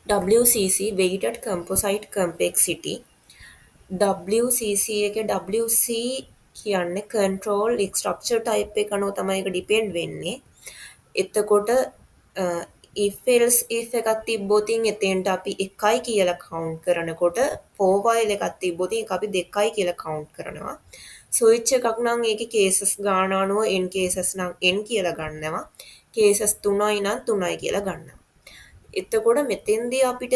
WCC weighted composite complexity. WCC එකේ WC කියන්නේ control structure type එක අනුව තමයි ඒක depend වෙන්නේ. එතකොට if else if එකක් තිබ්බොතින් එතෙන්ට අපි 1යි කියලා count කරනකොට for while එකක් තිබ්බොතින් ඒක අපි 2යි කියලා count කරනවා. switch එකක් නම් ඒකේ cases ගාන අනුව n cases නම් n කියලා ගන්නවා. cases 3යි නම් 3යි කියලා ගන්නවා. එතකොට මෙතෙන්දී අපිට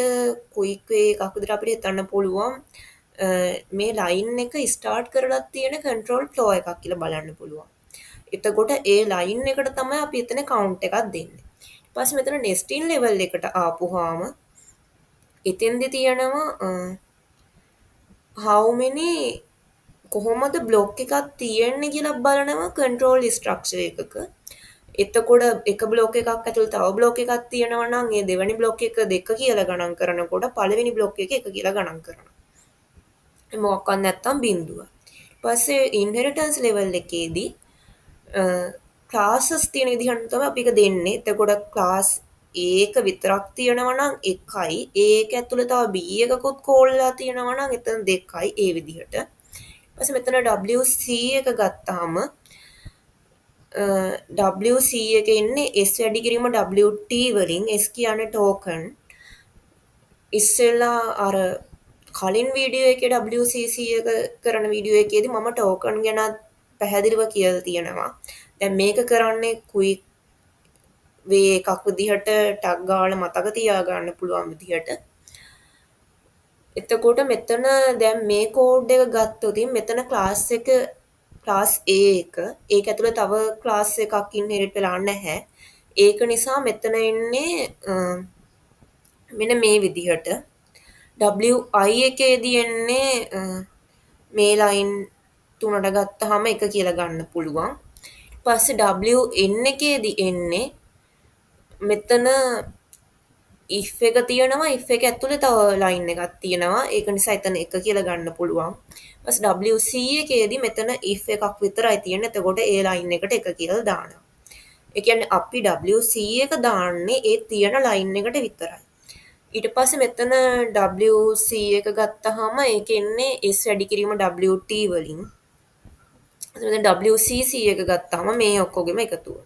quick way එකක් විදිහට අපිට හිතන්න පුළුවන් මේ line එක start කරලා තියෙන control flow එකක් කියලා බලන්න පුළුවන්. එතකොට ඒ line එකට තමයි අපි එතන count එකක් දෙන්නේ. ඊට පස්සේ මෙතන nesting level එකට ආපුවාම එතෙන්දී තියෙනවා how many කොහොමද block එකක් තියෙන්නේ කියලා බලනවා control structure එකක. එතකොට එක බ්ලොක් එකක් ඇතුළේ තව බ්ලොක් එකක් තියෙනවා නම් ඒ දෙවෙනි බ්ලොක් එක 2 කියලා ගණන් කරනකොට පළවෙනි බ්ලොක් එක 1 කියලා ගණන් කරනවා. මොකක්වත් නැත්තම් බිඳුව. ඊට පස්සේ ඉන්හෙරිටන්ස් ලෙවල් එකේදී ක්ලාසස් තියෙන විදිහට තමයි අපි ඒක දෙන්නේ. එතකොට ක්ලාස් A එක විතරක් තියෙනවා නම් 1යි. A එක ඇතුළේ තව B එකකුත් කෝල් වෙලා තියෙනවා නම් එතන 2යි ඒ විදිහට. ඊට පස්සේ මෙතන WC එක ගත්තාම WC එක ඉන්නේ S වැඩි කිරීම WT වලින් S කියන්නේ token. ඉස්සෙල්ලා අර කලින් වීඩියෝ එකේ WCC එක කරන වීඩියෝ එකේදී මම token ගැන පැහැදිලිව කියලා තියෙනවා. දැන් මේක කරන්නේ quick way එකක් විදිහට ටග් ගාලා මතක තියාගන්න පුළුවන් විදිහට. එතකොට මෙතන දැන් මේ කෝඩ් එක ගත්තොත් මෙතන ක්ලාස් එක ක්ලාස් A එක ඒක ඇතුළේ තව ක්ලාස් එකක් ඉන්හෙරිට් වෙලා නැහැ. ඒක නිසා මෙතන ඉන්නේ මෙන්න මේ විදිහට WI එකේදී එන්නේ මේ line තුනට ගත්තාම 1 කියලා ගන්න පුළුවන්. ඊට පස්සේ WN එකේදී එන්නේ මෙතන if එක තියෙනවා if එක ඇතුලේ තව line එකක් තියෙනවා ඒක නිසා එතන 1 කියලා ගන්න පුළුවන්. ඊපස්සේ WC එකේදී මෙතන if එකක් විතරයි තියෙන්නේ. එතකොට ඒ line එකට 1 කියලා දානවා. ඒ කියන්නේ අපි WC එක දාන්නේ ඒ තියෙන line එකට විතරයි. ඊට පස්සේ මෙතන WC එක ගත්තාම ඒකේ ඉන්නේ S වැඩි කිරීම WT වලින්. මෙතන WCC එක ගත්තාම මේ ඔක්කොගෙම එකතුව.